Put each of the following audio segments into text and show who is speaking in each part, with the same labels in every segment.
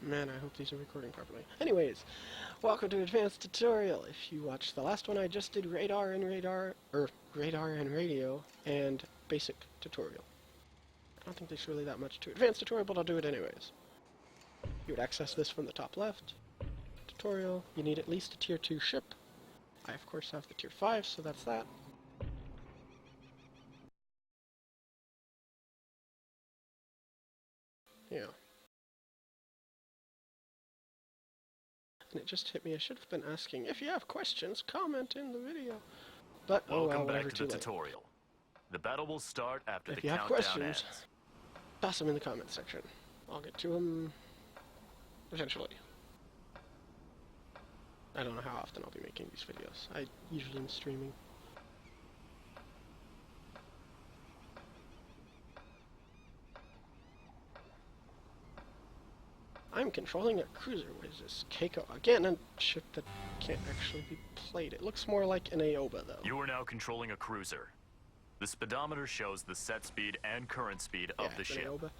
Speaker 1: Man, I hope these are recording properly. Anyways, welcome to Advanced Tutorial. If you watched the last one, I just did radar and radio, and basic tutorial. I don't think there's really that much to Advanced Tutorial, but I'll do it anyways. You would access this from the top left. Tutorial, you need at least a tier 2 ship. I of course have the tier 5, so that's that. Yeah. And it just hit me. I should have been asking, if you have questions, comment in the video. But, oh well, whatever, too late.
Speaker 2: Tutorial. The battle will start after
Speaker 1: if
Speaker 2: the
Speaker 1: you have
Speaker 2: countdown
Speaker 1: questions,
Speaker 2: ends.
Speaker 1: toss them in the comment section. I'll get to them eventually. I don't know how often I'll be making these videos. I usually am streaming. I'm controlling a cruiser. What is this? Keiko. Again, a ship that can't actually be played. It looks more like an Aoba, though.
Speaker 2: You are now controlling a cruiser. The speedometer shows the set speed and current speed of the ship.
Speaker 1: Aoba.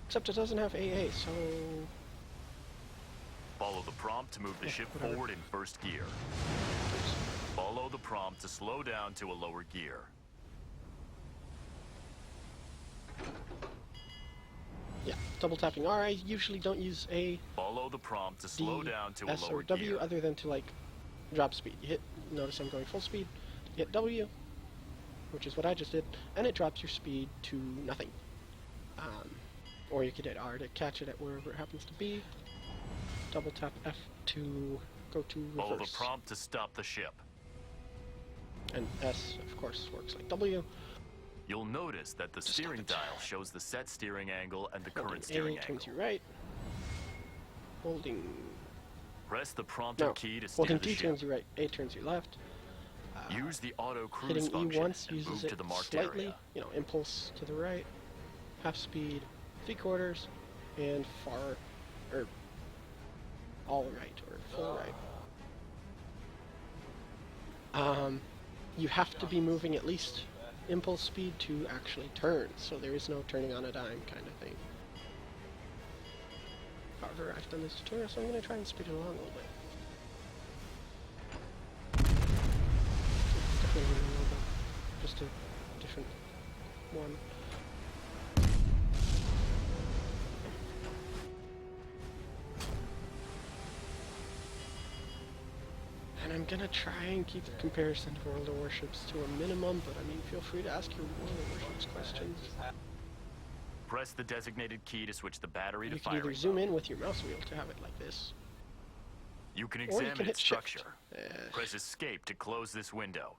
Speaker 1: Except it doesn't have AA, so...
Speaker 2: Follow the prompt to move the ship forward in first gear. Follow the prompt to slow down to a lower gear.
Speaker 1: Yeah, double tapping R. I usually don't use A.
Speaker 2: Follow the prompt to slow down to a
Speaker 1: S
Speaker 2: lower
Speaker 1: or W,
Speaker 2: gear.
Speaker 1: other than to like drop speed. You hit. Notice I'm going full speed. You hit W, which is what I just did, and it drops your speed to nothing. Or you could hit R to catch it at wherever it happens to be. Double tap F to go to reverse.
Speaker 2: Follow the prompt to stop the ship.
Speaker 1: And S, of course, works like W.
Speaker 2: You'll notice that the steering dial shows the set steering angle and the current steering angle.
Speaker 1: Turns you right. Holding...
Speaker 2: Press the prompted key to steer
Speaker 1: holding
Speaker 2: the
Speaker 1: D
Speaker 2: ship.
Speaker 1: turns you right, A turns you left.
Speaker 2: Use the auto cruise
Speaker 1: Hitting E
Speaker 2: function
Speaker 1: once
Speaker 2: and
Speaker 1: uses
Speaker 2: move
Speaker 1: it
Speaker 2: to the marked
Speaker 1: slightly.
Speaker 2: area.
Speaker 1: You know, impulse to the right, half speed, 3/4, and far, or all right, or full right. You have to be moving at least impulse speed to actually turn, so there is no turning on a dime kind of thing. However, I've done this tutorial, so I'm going to try and speed it along a little bit. It's definitely a little bit, just a different one. And I'm gonna try and keep the comparison to World of Warships to a minimum, but I mean, feel free to ask your World of Warships questions.
Speaker 2: Press the designated key to switch the battery to
Speaker 1: You can
Speaker 2: firing
Speaker 1: either zoom
Speaker 2: mode.
Speaker 1: in with your mouse wheel to have it like this,
Speaker 2: You can
Speaker 1: or you
Speaker 2: examine
Speaker 1: can hit
Speaker 2: its
Speaker 1: Shift.
Speaker 2: structure. Press Escape to close this window.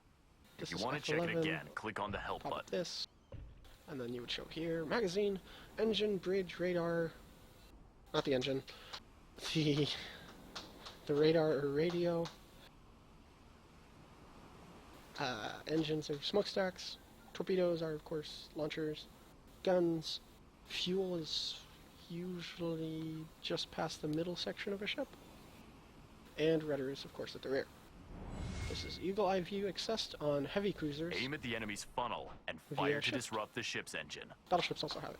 Speaker 2: If
Speaker 1: This
Speaker 2: you
Speaker 1: is
Speaker 2: want to check it
Speaker 1: F11.
Speaker 2: again, click on the Help
Speaker 1: Pop up
Speaker 2: button.
Speaker 1: this, and then you would show here, magazine, engine, bridge, radar, not the engine, the radar or radio, engines are smokestacks, torpedoes are of course launchers, guns, fuel is usually just past the middle section of a ship, and rudder is of course at the rear. This is Eagle Eye View accessed on heavy cruisers.
Speaker 2: Aim at the enemy's funnel and
Speaker 1: Via
Speaker 2: fire to
Speaker 1: shift.
Speaker 2: disrupt the ship's engine.
Speaker 1: Battleships also have it.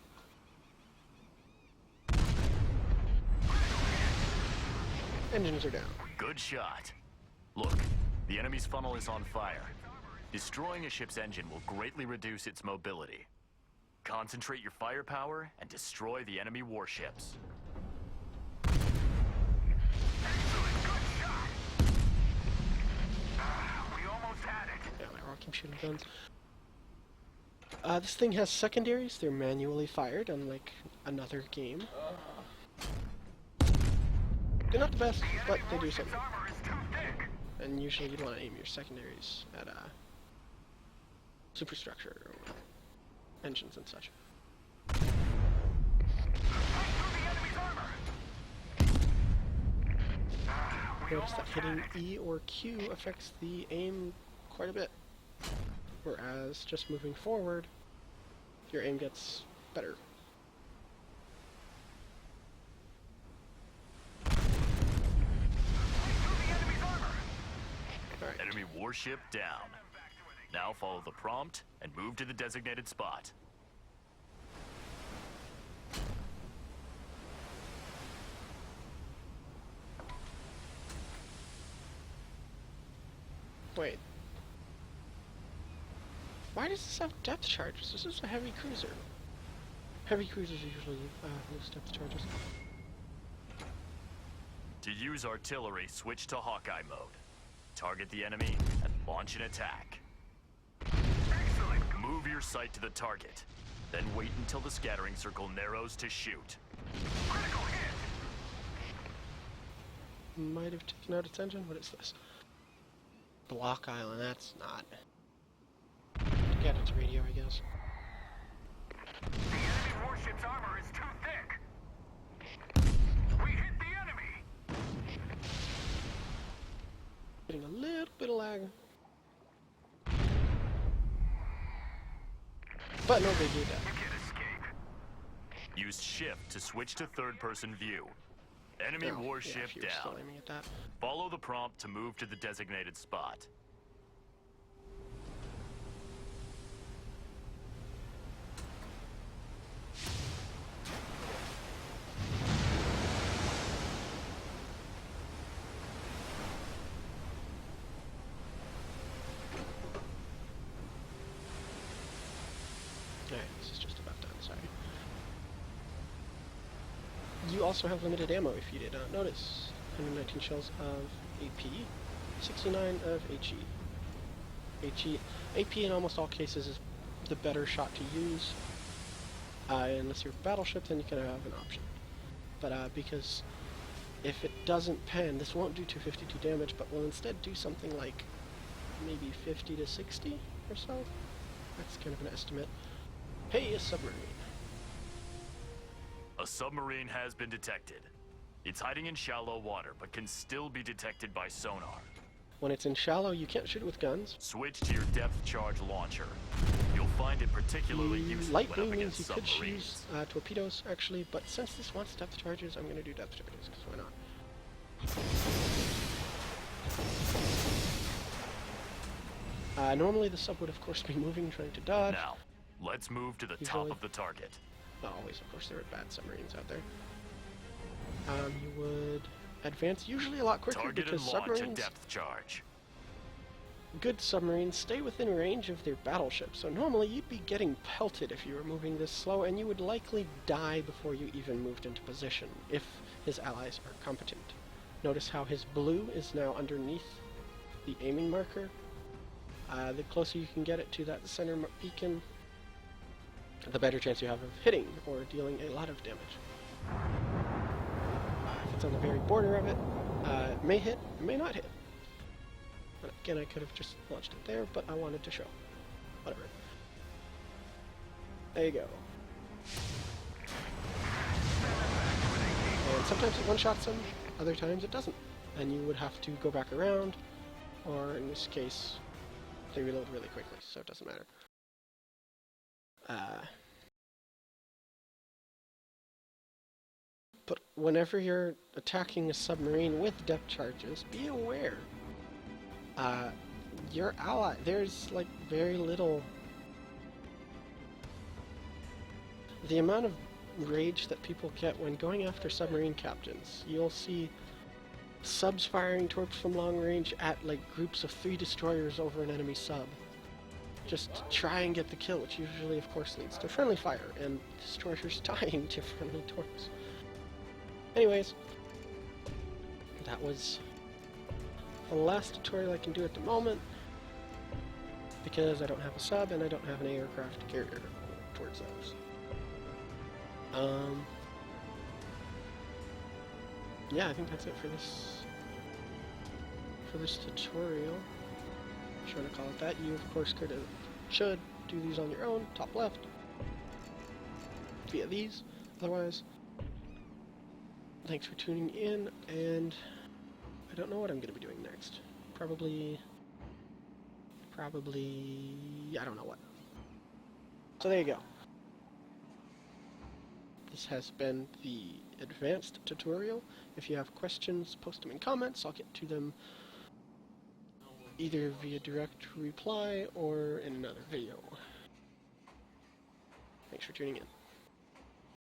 Speaker 1: Engines are down.
Speaker 2: Good shot. Look, the enemy's funnel is on fire. Destroying a ship's engine will greatly reduce its mobility. Concentrate your firepower and destroy the enemy warships.
Speaker 1: Yeah, I'll keep shooting guns. This thing has secondaries. They're manually fired, unlike another game. They're not the best, but they do something. And usually you'd want to aim your secondaries at superstructure or engines and such. Notice that hitting E or Q affects the aim quite a bit, whereas just moving forward, your aim gets better. Alright.
Speaker 2: Enemy warship down. Now follow the prompt and move to the designated spot.
Speaker 1: Wait. Why does this have depth charges? This is a heavy cruiser. Heavy cruisers usually lose depth charges.
Speaker 2: To use artillery, switch to Hawkeye mode. Target the enemy and launch an attack. Excellent! Move your sight to the target. Then wait until the scattering circle narrows to shoot. Critical hit!
Speaker 1: Might have taken out its engine. What is this? Block Island, that's not. Get its radio, I guess.
Speaker 3: The enemy warship's armor is too thick. We hit the enemy.
Speaker 1: Getting a little bit of lag. But no big deal.
Speaker 3: You can't escape.
Speaker 2: Use shift to switch to third-person view. Enemy warship
Speaker 1: if you were still
Speaker 2: down.
Speaker 1: aiming at that.
Speaker 2: Follow the prompt to move to the designated spot.
Speaker 1: Alright, this is just about done, sorry. You also have limited ammo if you did not notice. 119 shells of AP, 69 of HE. AP in almost all cases is the better shot to use. Unless you're a battleship, then you can have an option. But because if it doesn't pen, this won't do 252 damage, but will instead do something like maybe 50 to 60 or so. That's kind of an estimate. Hey, a submarine.
Speaker 2: A submarine has been detected. It's hiding in shallow water, but can still be detected by sonar.
Speaker 1: When it's in shallow, you can't shoot it with guns.
Speaker 2: Switch to your depth charge launcher. You'll find it particularly useful
Speaker 1: Light
Speaker 2: when
Speaker 1: blue
Speaker 2: up
Speaker 1: means
Speaker 2: against
Speaker 1: you could
Speaker 2: submarines.
Speaker 1: use torpedoes, actually, but since this wants depth charges, I'm going to do depth charges, because why not? Normally the sub would, of course, be moving, trying to dodge.
Speaker 2: Now, let's move to the top
Speaker 1: Usually.
Speaker 2: of the target.
Speaker 1: Always, of course, there are bad submarines out there. You would advance usually a lot quicker
Speaker 2: Target
Speaker 1: because
Speaker 2: and launch a
Speaker 1: submarines,
Speaker 2: depth charge.
Speaker 1: good submarines, stay within range of their battleship. So normally you'd be getting pelted if you were moving this slow, and you would likely die before you even moved into position if his allies are competent. Notice how his blue is now underneath the aiming marker. The closer you can get it to that center beacon, the better chance you have of hitting or dealing a lot of damage. If it's on the very border of it, it may hit, it may not hit. But again, I could have just launched it there, but I wanted to show. Whatever. There you go. And sometimes it one-shots them, other times it doesn't. And you would have to go back around, or in this case, they reload really quickly, so it doesn't matter. But whenever you're attacking a submarine with depth charges, be aware. Your ally, there's like very little. The amount of rage that people get when going after submarine captains, you'll see subs firing torps from long range at like groups of 3 destroyers over an enemy sub. Just to try and get the kill, which usually, of course, leads to friendly fire and destroyers dying to friendly torps. Anyways, that was the last tutorial I can do at the moment, because I don't have a sub and I don't have an aircraft carrier towards those. Yeah, I think that's it for this tutorial. I'm sure to call it that. You, of course, should do these on your own, top left, via these. Otherwise, thanks for tuning in, and I don't know what I'm going to be doing next. Probably, I don't know what. So there you go. This has been the advanced tutorial. If you have questions, post them in comments. I'll get to them either via direct reply or in another video. Thanks for tuning in.